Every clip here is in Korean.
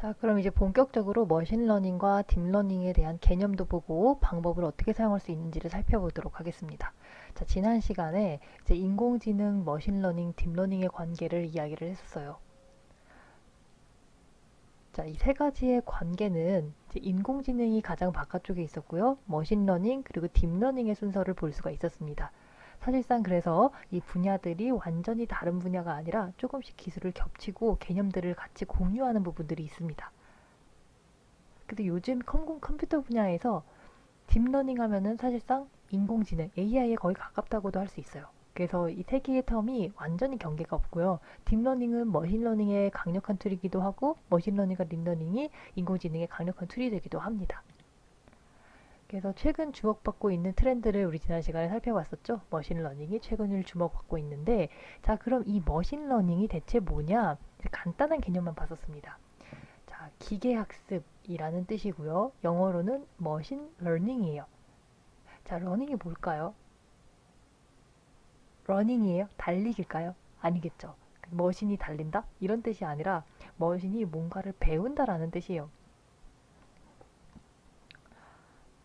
자, 그럼 이제 본격적으로 머신러닝과 딥러닝에 대한 개념도 보고 방법을 어떻게 사용할 수 있는지를 살펴보도록 하겠습니다. 자, 지난 시간에 이제 인공지능, 머신러닝, 딥러닝의 관계를 이야기를 했었어요. 자, 이 세 가지의 관계는 이제 인공지능이 가장 바깥쪽에 있었고요. 머신러닝 그리고 딥러닝의 순서를 볼 수가 있었습니다. 사실상 그래서 이 분야들이 완전히 다른 분야가 아니라 조금씩 기술을 겹치고 개념들을 같이 공유하는 부분들이 있습니다. 근데 요즘 컴퓨터 분야에서 딥러닝 하면은 사실상 인공지능, AI에 거의 가깝다고도 할 수 있어요. 그래서 이 세 개의 텀이 완전히 경계가 없고요. 딥러닝은 머신러닝의 강력한 툴이기도 하고 머신러닝과 딥러닝이 인공지능의 강력한 툴이 되기도 합니다. 그래서 최근 주목받고 있는 트렌드를 우리 지난 시간에 살펴봤었죠. 머신러닝이 최근을 주목받고 있는데, 자, 그럼 이 머신러닝이 대체 뭐냐? 간단한 개념만 봤었습니다. 자, 기계학습이라는 뜻이고요. 영어로는 머신 러닝이에요. 자, 러닝이 뭘까요? 러닝이에요? 달리기일까요? 아니겠죠. 머신이 달린다? 이런 뜻이 아니라 머신이 뭔가를 배운다라는 뜻이에요.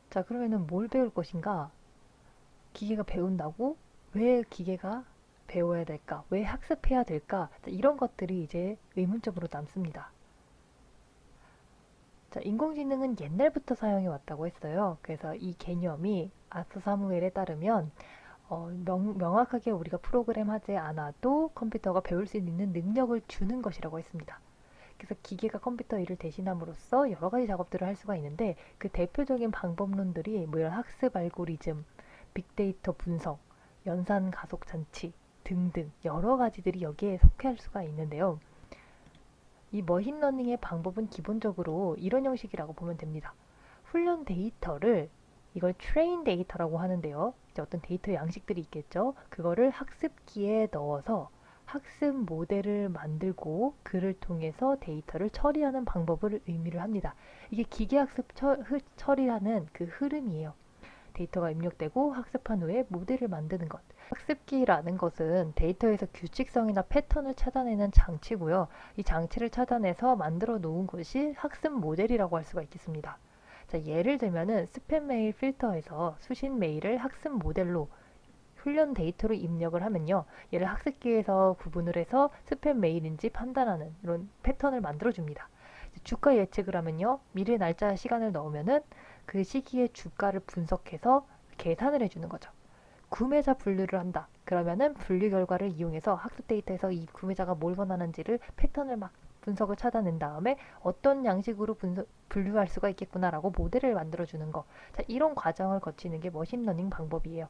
자, 그러면은 뭘 배울 것인가? 기계가 배운다고? 왜 기계가 배워야 될까? 왜 학습해야 될까? 자, 이런 것들이 이제 의문점으로 남습니다. 자, 인공지능은 옛날부터 사용해 왔다고 했어요. 그래서 이 개념이 아서 사무엘에 따르면 명확하게 우리가 프로그램하지 않아도 컴퓨터가 배울 수 있는 능력을 주는 것이라고 했습니다. 그래서 기계가 컴퓨터 일을 대신함으로써 여러 가지 작업들을 할 수가 있는데 그 대표적인 방법론들이 뭐 이런 학습 알고리즘, 빅데이터 분석, 연산 가속 장치 등등 여러 가지들이 여기에 속할 수가 있는데요. 이 머신러닝의 방법은 기본적으로 이런 형식이라고 보면 됩니다. 훈련 데이터를 이걸 트레인 데이터라고 하는데요. 이제 어떤 데이터 양식들이 있겠죠. 그거를 학습기에 넣어서 학습 모델을 만들고 그를 통해서 데이터를 처리하는 방법을 의미를 합니다. 이게 기계학습 처리하는 그 흐름이에요. 데이터가 입력되고 학습한 후에 모델을 만드는 것. 학습기라는 것은 데이터에서 규칙성이나 패턴을 찾아내는 장치고요. 이 장치를 찾아내서 만들어 놓은 것이 학습 모델이라고 할 수가 있겠습니다. 자, 예를 들면은 스팸 메일 필터에서 수신 메일을 학습 모델로 훈련 데이터로 입력을 하면요. 얘를 학습기에서 구분을 해서 스팸 메일인지 판단하는 이런 패턴을 만들어줍니다. 주가 예측을 하면요. 미래 날짜 시간을 넣으면은 그 시기의 주가를 분석해서 계산을 해주는 거죠. 구매자 분류를 한다. 그러면은 분류 결과를 이용해서 학습 데이터에서 이 구매자가 뭘 원하는지를 패턴을 막 분석을 찾아낸 다음에 어떤 양식으로 분류할 수가 있겠구나라고 모델을 만들어주는 거. 자, 이런 과정을 거치는 게 머신러닝 방법이에요.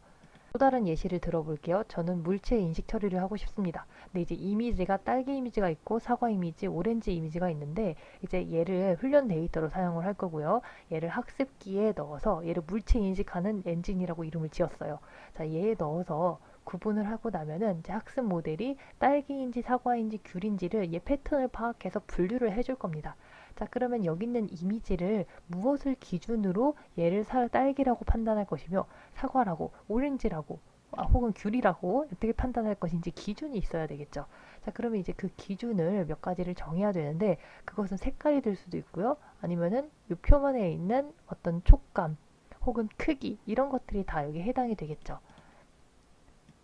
또 다른 예시를 들어볼게요. 저는 물체 인식 처리를 하고 싶습니다. 근데 이제 이미지가 딸기 이미지가 있고 사과 이미지, 오렌지 이미지가 있는데 이제 얘를 훈련 데이터로 사용을 할 거고요. 얘를 학습기에 넣어서 얘를 물체 인식하는 엔진이라고 이름을 지었어요. 자, 얘에 넣어서 구분을 하고 나면은 이제 학습 모델이 딸기인지 사과인지 귤인지를 얘 패턴을 파악해서 분류를 해줄 겁니다. 자, 그러면 여기 있는 이미지를 무엇을 기준으로 얘를 딸기라고 판단할 것이며 사과라고, 오렌지라고, 혹은 귤이라고 어떻게 판단할 것인지 기준이 있어야 되겠죠. 자, 그러면 이제 그 기준을 몇 가지를 정해야 되는데 그것은 색깔이 될 수도 있고요. 아니면은 이 표면에 있는 어떤 촉감 혹은 크기 이런 것들이 다 여기에 해당이 되겠죠.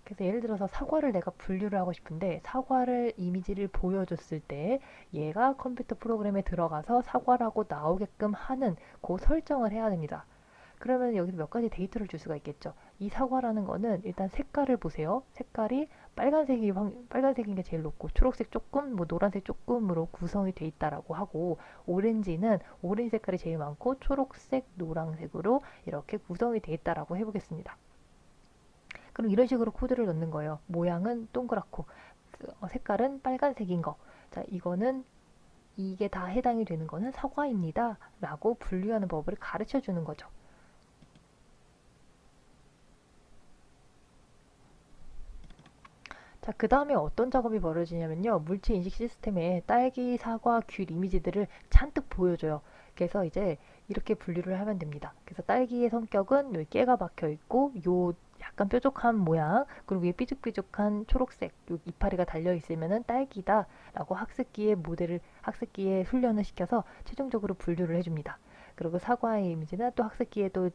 그래서 예를 들어서 사과를 내가 분류를 하고 싶은데 사과를 이미지를 보여줬을 때 얘가 컴퓨터 프로그램에 들어가서 사과라고 나오게끔 하는 그 설정을 해야 됩니다. 그러면 여기서 몇 가지 데이터를 줄 수가 있겠죠. 이 사과라는 거는 일단 색깔을 보세요. 색깔이 빨간색인 게 제일 높고 초록색 조금, 뭐 노란색 조금으로 구성이 돼 있다라고 하고 오렌지는 오렌지 색깔이 제일 많고 초록색, 노란색으로 이렇게 구성이 돼 있다라고 해보겠습니다. 그럼 이런 식으로 코드를 넣는 거예요. 모양은 동그랗고 색깔은 빨간색인 거. 자, 이거는 이게 다 해당이 되는 거는 사과입니다. 라고 분류하는 법을 가르쳐 주는 거죠. 자, 그 다음에 어떤 작업이 벌어지냐면요. 물체 인식 시스템에 딸기, 사과, 귤 이미지들을 잔뜩 보여줘요. 그래서 이제 이렇게 분류를 하면 됩니다. 그래서 딸기의 성격은 여기 깨가 박혀 있고 요 약간 뾰족한 모양, 그리고 위에 삐죽삐죽한 초록색 요 이파리가 달려 있으면은 딸기다라고 학습기에 훈련을 시켜서 최종적으로 분류를 해줍니다. 그리고 사과의 이미지는 또 학습기에 또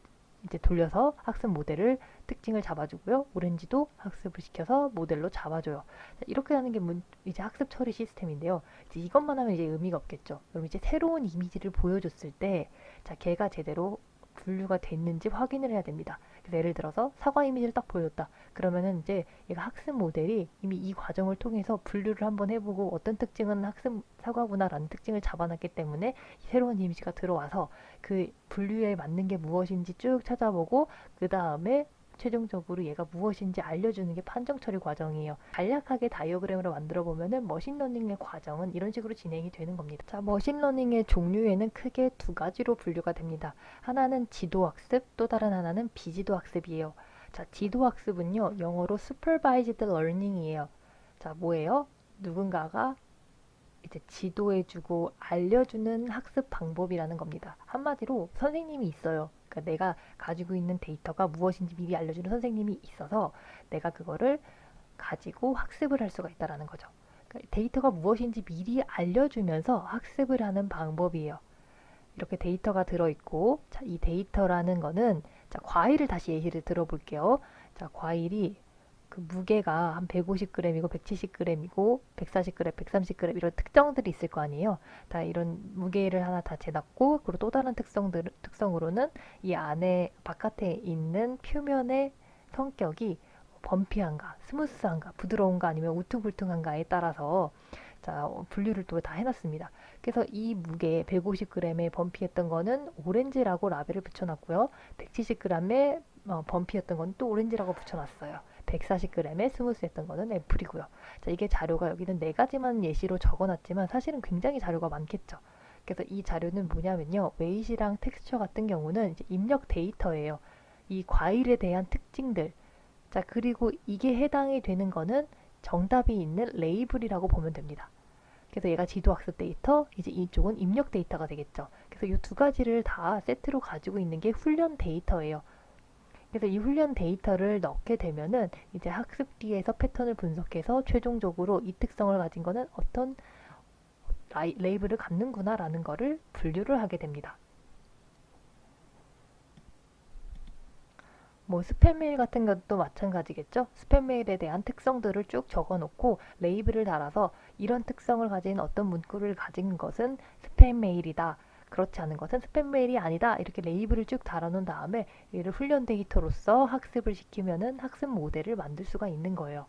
이제 돌려서 학습 모델을 특징을 잡아주고요. 오렌지도 학습을 시켜서 모델로 잡아줘요. 이렇게 하는 게 이제 학습 처리 시스템인데요. 이제 이것만 하면 이제 의미가 없겠죠. 그럼 이제 새로운 이미지를 보여줬을 때, 자, 걔가 제대로 분류가 됐는지 확인을 해야 됩니다. 그래서 예를 들어서 사과 이미지를 딱 보여줬다. 그러면은 이제 얘가 학습 모델이 이미 이 과정을 통해서 분류를 한번 해보고 어떤 특징은 학습 사과구나라는 특징을 잡아놨기 때문에 새로운 이미지가 들어와서 그 분류에 맞는 게 무엇인지 쭉 찾아보고 그 다음에 최종적으로 얘가 무엇인지 알려주는 게 판정 처리 과정이에요. 간략하게 다이어그램으로 만들어 보면은 머신러닝의 과정은 이런 식으로 진행이 되는 겁니다. 자, 머신러닝의 종류에는 크게 두 가지로 분류가 됩니다. 하나는 지도학습, 또 다른 하나는 비지도학습이에요. 자, 지도학습은요, 영어로 supervised learning이에요. 자, 뭐예요? 누군가가 이제 지도해주고 알려주는 학습 방법이라는 겁니다. 한마디로 선생님이 있어요. 그러니까 내가 가지고 있는 데이터가 무엇인지 미리 알려주는 선생님이 있어서 내가 그거를 가지고 학습을 할 수가 있다는 거죠. 그러니까 데이터가 무엇인지 미리 알려주면서 학습을 하는 방법이에요. 이렇게 데이터가 들어있고, 자, 이 데이터라는 거는, 자, 과일을 다시 예시를 들어볼게요. 자, 과일이 그 무게가 한 150g이고 170g이고 140g, 130g 이런 특정들이 있을 거 아니에요. 다 이런 무게를 하나 다 재놨고, 그리고 또 다른 특성으로는 이 안에 바깥에 있는 표면의 성격이 범피한가, 스무스한가, 부드러운가 아니면 우퉁불퉁한가에 따라서 자, 분류를 또 다 해놨습니다. 그래서 이 무게 150g에 범피했던 거는 오렌지라고 라벨을 붙여놨고요. 170g에 범피였던 건 또 오렌지라고 붙여놨어요. 140g에 스무스했던 거는 애플이고요. 자, 이게 자료가 여기는 네 가지만 예시로 적어놨지만 사실은 굉장히 자료가 많겠죠. 그래서 이 자료는 뭐냐면요. 웨이시랑 텍스처 같은 경우는 이제 입력 데이터예요. 이 과일에 대한 특징들. 자, 그리고 이게 해당이 되는 거는 정답이 있는 레이블이라고 보면 됩니다. 그래서 얘가 지도학습 데이터, 이제 이쪽은 입력 데이터가 되겠죠. 그래서 이 두 가지를 다 세트로 가지고 있는 게 훈련 데이터예요. 그래서 이 훈련 데이터를 넣게 되면은 이제 학습기에서 패턴을 분석해서 최종적으로 이 특성을 가진 거는 어떤 레이블을 갖는구나라는 거를 분류를 하게 됩니다. 뭐 스팸 메일 같은 것도 마찬가지겠죠. 스팸 메일에 대한 특성들을 쭉 적어놓고 레이블을 달아서 이런 특성을 가진 어떤 문구를 가진 것은 스팸 메일이다. 그렇지 않은 것은 스팸 메일이 아니다. 이렇게 레이블을 쭉 달아놓은 다음에 얘를 훈련 데이터로서 학습을 시키면은 학습 모델을 만들 수가 있는 거예요.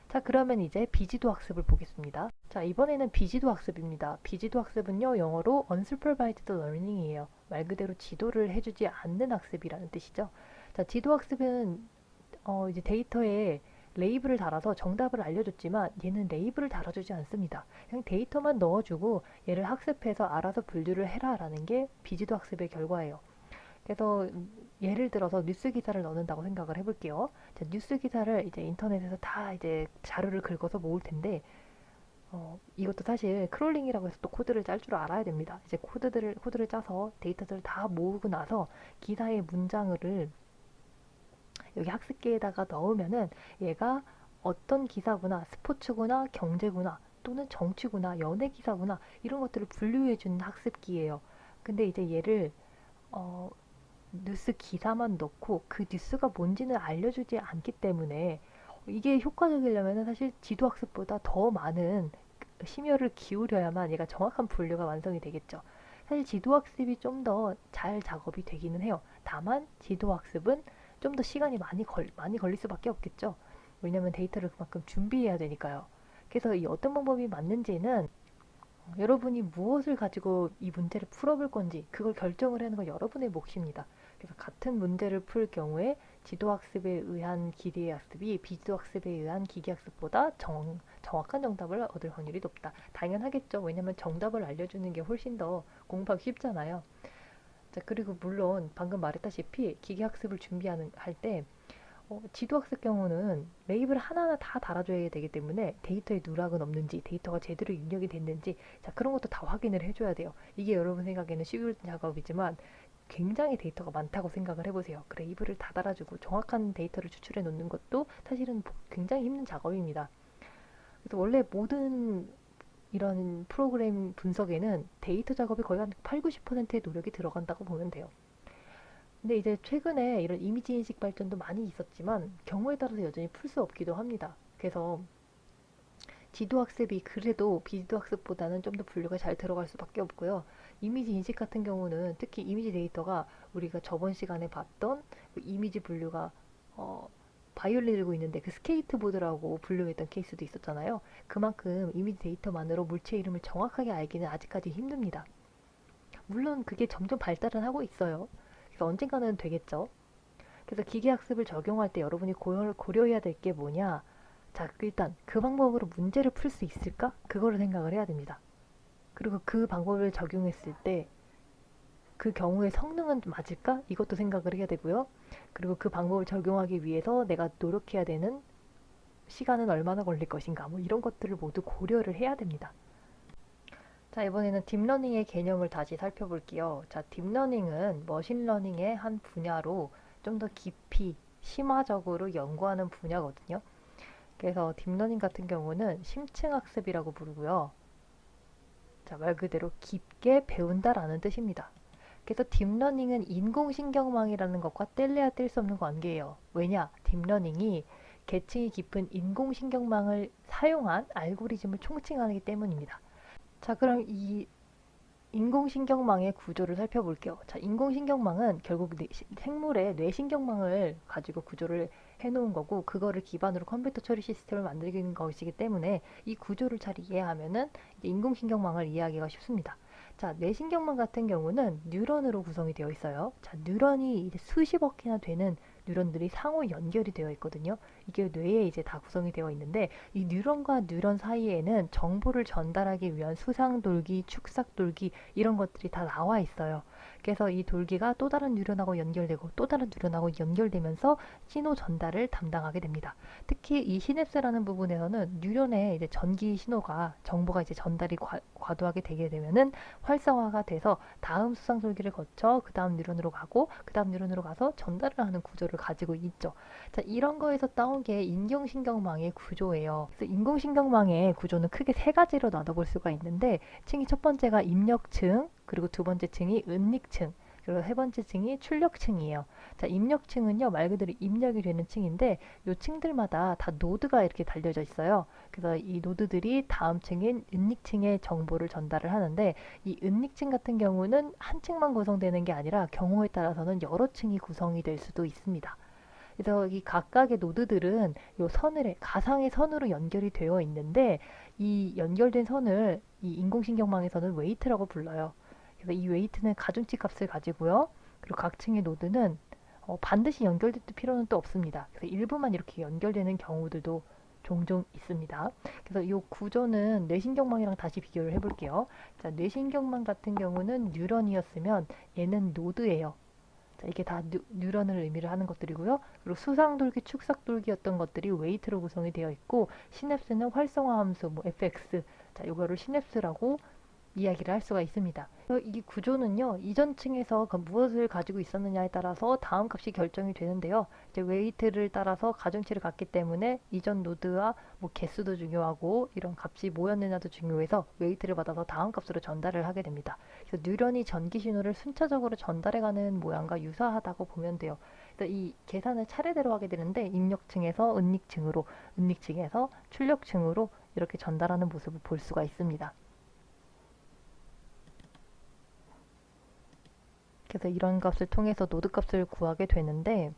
자, 그러면 이제 비지도 학습을 보겠습니다. 자, 이번에는 비지도 학습입니다. 비지도 학습은요, 영어로 unsupervised learning이에요. 말 그대로 지도를 해주지 않는 학습이라는 뜻이죠. 자, 지도 학습은 이제 데이터에 레이블을 달아서 정답을 알려줬지만 얘는 레이블을 달아주지 않습니다. 그냥 데이터만 넣어주고 얘를 학습해서 알아서 분류를 해라라는 게 비지도 학습의 결과예요. 그래서 예를 들어서 뉴스 기사를 넣는다고 생각을 해볼게요. 자, 뉴스 기사를 이제 인터넷에서 다 이제 자료를 긁어서 모을 텐데, 이것도 사실 크롤링이라고 해서 또 코드를 짤 줄 알아야 됩니다. 이제 코드를 짜서 데이터들을 다 모으고 나서 기사의 문장을 여기 학습기에다가 넣으면은 얘가 어떤 기사구나, 스포츠구나, 경제구나, 또는 정치구나, 연예 기사구나, 이런 것들을 분류해주는 학습기예요. 근데 이제 얘를, 어, 뉴스 기사만 넣고 그 뉴스가 뭔지는 알려주지 않기 때문에 이게 효과적이려면 사실 지도학습보다 더 많은 심혈을 기울여야만 얘가 정확한 분류가 완성이 되겠죠. 사실 지도학습이 좀 더 잘 작업이 되기는 해요. 다만 지도학습은 좀 더 시간이 많이 걸릴 수밖에 없겠죠. 왜냐면 데이터를 그만큼 준비해야 되니까요. 그래서 이 어떤 방법이 맞는지는 여러분이 무엇을 가지고 이 문제를 풀어볼 건지 그걸 결정을 하는 건 여러분의 몫입니다. 그래서 같은 문제를 풀 경우에 지도학습에 의한 기계학습이 비지도학습에 의한 기계학습보다 정확한 정답을 얻을 확률이 높다. 당연하겠죠. 왜냐면 정답을 알려주는 게 훨씬 더 공부하기 쉽잖아요. 자, 그리고 물론 방금 말했다시피 기계학습을 준비하는 할 때 지도학습 경우는 레이블 하나하나 다 달아줘야 되기 때문에 데이터에 누락은 없는지, 데이터가 제대로 입력이 됐는지, 자, 그런 것도 다 확인을 해줘야 돼요. 이게 여러분 생각에는 쉬운 작업이지만 굉장히 데이터가 많다고 생각을 해보세요. 그 레이블을 다 달아주고 정확한 데이터를 추출해 놓는 것도 사실은 굉장히 힘든 작업입니다. 그래서 원래 모든 이런 프로그램 분석에는 데이터 작업이 거의 한 8, 90%의 노력이 들어간다고 보면 돼요. 근데 이제 최근에 이런 이미지 인식 발전도 많이 있었지만 경우에 따라서 여전히 풀 수 없기도 합니다. 그래서 지도학습이 그래도 비지도학습보다는 좀 더 분류가 잘 들어갈 수밖에 없고요. 이미지 인식 같은 경우는 특히 이미지 데이터가 우리가 저번 시간에 봤던 그 이미지 분류가 어, 바이올린 들고 있는데 그 스케이트보드라고 분류했던 케이스도 있었잖아요. 그만큼 이미지 데이터만으로 물체 이름을 정확하게 알기는 아직까지 힘듭니다. 물론 그게 점점 발달은 하고 있어요. 그래서 언젠가는 되겠죠. 그래서 기계학습을 적용할 때 여러분이 고려해야 될 게 뭐냐? 자, 일단 그 방법으로 문제를 풀 수 있을까? 그거를 생각을 해야 됩니다. 그리고 그 방법을 적용했을 때 그 경우의 성능은 맞을까? 이것도 생각을 해야 되고요. 그리고 그 방법을 적용하기 위해서 내가 노력해야 되는 시간은 얼마나 걸릴 것인가? 뭐 이런 것들을 모두 고려를 해야 됩니다. 자, 이번에는 딥러닝의 개념을 다시 살펴볼게요. 자, 딥러닝은 머신러닝의 한 분야로 좀 더 깊이 심화적으로 연구하는 분야거든요. 그래서 딥러닝 같은 경우는 심층학습이라고 부르고요. 자, 말 그대로 깊게 배운다라는 뜻입니다. 그래서 딥러닝은 인공신경망이라는 것과 뗄래야 뗄 수 없는 관계예요. 왜냐? 딥러닝이 계층이 깊은 인공신경망을 사용한 알고리즘을 총칭하기 때문입니다. 자, 그럼 이 인공신경망의 구조를 살펴볼게요. 자, 인공신경망은 결국 생물의 뇌신경망을 가지고 구조를 해놓은 거고, 그거를 기반으로 컴퓨터 처리 시스템을 만드는 것이기 때문에 이 구조를 잘 이해하면은 인공신경망을 이해하기가 쉽습니다. 자, 뇌신경망 같은 경우는 뉴런으로 구성이 되어 있어요. 자, 뉴런이 이제 수십억 개나 되는 뉴런들이 상호 연결이 되어 있거든요. 이게 뇌에 이제 다 구성이 되어 있는데 이 뉴런과 뉴런 사이에는 정보를 전달하기 위한 수상돌기, 축삭돌기 이런 것들이 다 나와 있어요. 그래서 이 돌기가 또 다른 뉴런하고 연결되고 또 다른 뉴런하고 연결되면서 신호 전달을 담당하게 됩니다. 특히 이 시냅스라는 부분에서는 뉴런의 이제 전기 신호가 정보가 이제 전달이 과도하게 되게 되면은 활성화가 돼서 다음 수상돌기를 거쳐 그 다음 뉴런으로 가고 그 다음 뉴런으로 가서 전달을 하는 구조를 가지고 있죠. 자, 이런 거에서 따온 게 인공신경망의 구조예요. 그래서 인공신경망의 구조는 크게 세 가지로 나눠볼 수가 있는데 층이 첫 번째가 입력층, 그리고 두 번째 층이 은닉층, 그리고 세 번째 층이 출력층이에요. 자, 입력층은요, 말 그대로 입력이 되는 층인데 이 층들마다 다 노드가 이렇게 달려져 있어요. 그래서 이 노드들이 다음 층인 은닉층에 정보를 전달을 하는데 이 은닉층 같은 경우는 한 층만 구성되는 게 아니라 경우에 따라서는 여러 층이 구성이 될 수도 있습니다. 그래서 이 각각의 노드들은 요 선을 가상의 선으로 연결이 되어 있는데 이 연결된 선을 이 인공신경망에서는 웨이트라고 불러요. 그래서 이 웨이트는 가중치 값을 가지고요. 그리고 각 층의 노드는 반드시 연결될 필요는 또 없습니다. 그래서 일부만 이렇게 연결되는 경우들도 종종 있습니다. 그래서 이 구조는 뇌신경망이랑 다시 비교를 해볼게요. 자, 뇌신경망 같은 경우는 뉴런이었으면 얘는 노드예요. 자, 이게 다 뉴런을 의미를 하는 것들이고요. 그리고 수상돌기, 축삭돌기였던 것들이 웨이트로 구성이 되어 있고 시냅스는 활성화 함수, 뭐 fx, 자, 이거를 시냅스라고 이야기를 할 수가 있습니다. 이 구조는요, 이전 층에서 무엇을 가지고 있었느냐에 따라서 다음 값이 결정이 되는데요. 이제 웨이트를 따라서 가중치를 갖기 때문에 이전 노드와 뭐 개수도 중요하고 이런 값이 뭐였느냐도 중요해서 웨이트를 받아서 다음 값으로 전달을 하게 됩니다. 그래서 뉴런이 전기 신호를 순차적으로 전달해가는 모양과 유사하다고 보면 돼요. 그래서 이 계산을 차례대로 하게 되는데 입력층에서 은닉층으로, 은닉층에서 출력층으로 이렇게 전달하는 모습을 볼 수가 있습니다. 그래서 이런 값을 통해서 노드 값을 구하게 되는데,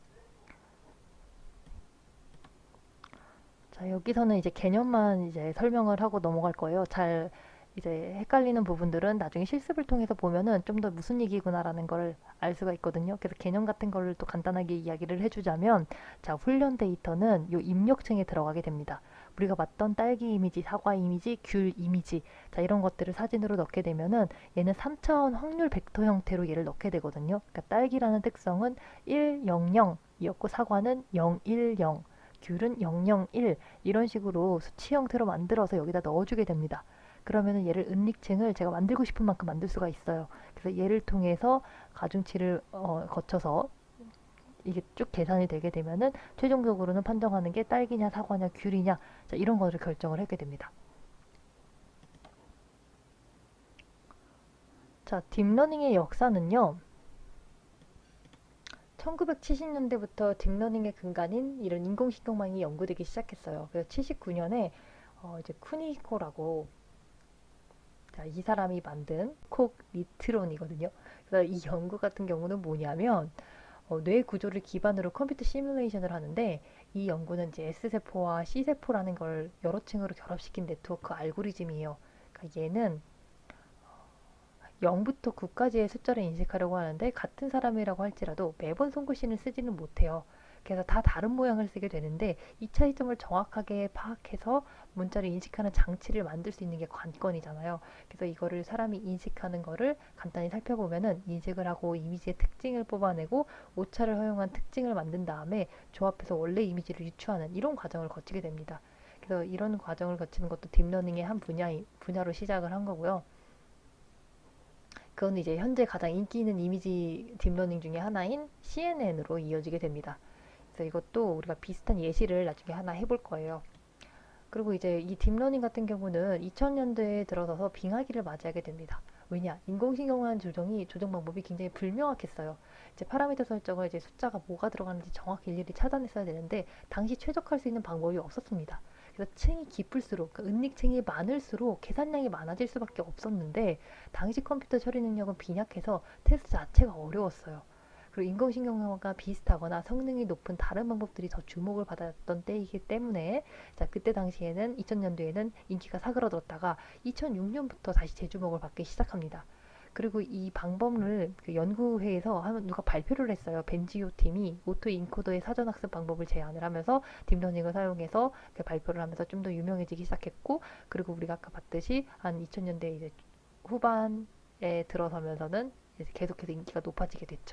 자, 여기서는 이제 개념만 이제 설명을 하고 넘어갈 거예요. 잘 이제 헷갈리는 부분들은 나중에 실습을 통해서 보면은 좀 더 무슨 얘기구나라는 걸 알 수가 있거든요. 그래서 개념 같은 걸 또 간단하게 이야기를 해주자면, 자, 훈련 데이터는 요 입력층에 들어가게 됩니다. 우리가 봤던 딸기 이미지, 사과 이미지, 귤 이미지, 자, 이런 것들을 사진으로 넣게 되면은 얘는 3차원 확률 벡터 형태로 얘를 넣게 되거든요. 그러니까 딸기라는 특성은 1, 0, 0, 0이었고 사과는 0, 1, 0, 귤은 0, 0, 1 이런 식으로 수치 형태로 만들어서 여기다 넣어주게 됩니다. 그러면은 얘를 은닉층을 제가 만들고 싶은 만큼 만들 수가 있어요. 그래서 얘를 통해서 가중치를 거쳐서 이게 쭉 계산이 되게 되면은 최종적으로는 판정하는 게 딸기냐 사과냐 귤이냐 자, 이런 거를 결정을 하게 됩니다. 자, 딥러닝의 역사는요. 1970년대부터 딥러닝의 근간인 이런 인공신경망이 연구되기 시작했어요. 그래서 79년에 이제 쿠니코라고 자, 이 사람이 만든 콕니트론이거든요. 그래서 이 연구 같은 경우는 뭐냐면 뇌 구조를 기반으로 컴퓨터 시뮬레이션을 하는데 이 연구는 이제 S세포와 C세포라는 걸 여러 층으로 결합시킨 네트워크 알고리즘이에요. 그러니까 얘는 0부터 9까지의 숫자를 인식하려고 하는데 같은 사람이라고 할지라도 매번 손글씨는 쓰지는 못해요. 그래서 다 다른 모양을 쓰게 되는데 이 차이점을 정확하게 파악해서 문자를 인식하는 장치를 만들 수 있는 게 관건이잖아요. 그래서 이거를 사람이 인식하는 거를 간단히 살펴보면은 인식을 하고 이미지의 특징을 뽑아내고 오차를 허용한 특징을 만든 다음에 조합해서 원래 이미지를 유추하는 이런 과정을 거치게 됩니다. 그래서 이런 과정을 거치는 것도 딥러닝의 한 분야로 시작을 한 거고요. 그건 이제 현재 가장 인기 있는 이미지 딥러닝 중에 하나인 CNN으로 이어지게 됩니다. 그래서 이것도 우리가 비슷한 예시를 나중에 하나 해볼 거예요. 그리고 이제 이 딥러닝 같은 경우는 2000년대에 들어서서 빙하기를 맞이하게 됩니다. 왜냐? 인공신경망 조정 방법이 굉장히 불명확했어요. 이제 파라미터 설정을 이제 숫자가 뭐가 들어가는지 정확히 일일이 찾아냈어야 되는데 당시 최적화할 수 있는 방법이 없었습니다. 그래서 층이 깊을수록 그러니까 은닉층이 많을수록 계산량이 많아질 수밖에 없었는데 당시 컴퓨터 처리 능력은 빈약해서 테스트 자체가 어려웠어요. 그리고 인공신경망과 비슷하거나 성능이 높은 다른 방법들이 더 주목을 받았던 때이기 때문에 자, 그때 당시에는 2000년도에는 인기가 사그러들었다가 2006년부터 다시 재주목을 받기 시작합니다. 그리고 이 방법을 그 연구회에서 누가 발표를 했어요. 벤지오 팀이 오토 인코더의 사전 학습 방법을 제안을 하면서 딥러닝을 사용해서 발표를 하면서 좀 더 유명해지기 시작했고, 그리고 우리가 아까 봤듯이 한 2000년대 이제 후반에 들어서면서는 이제 계속해서 인기가 높아지게 됐죠.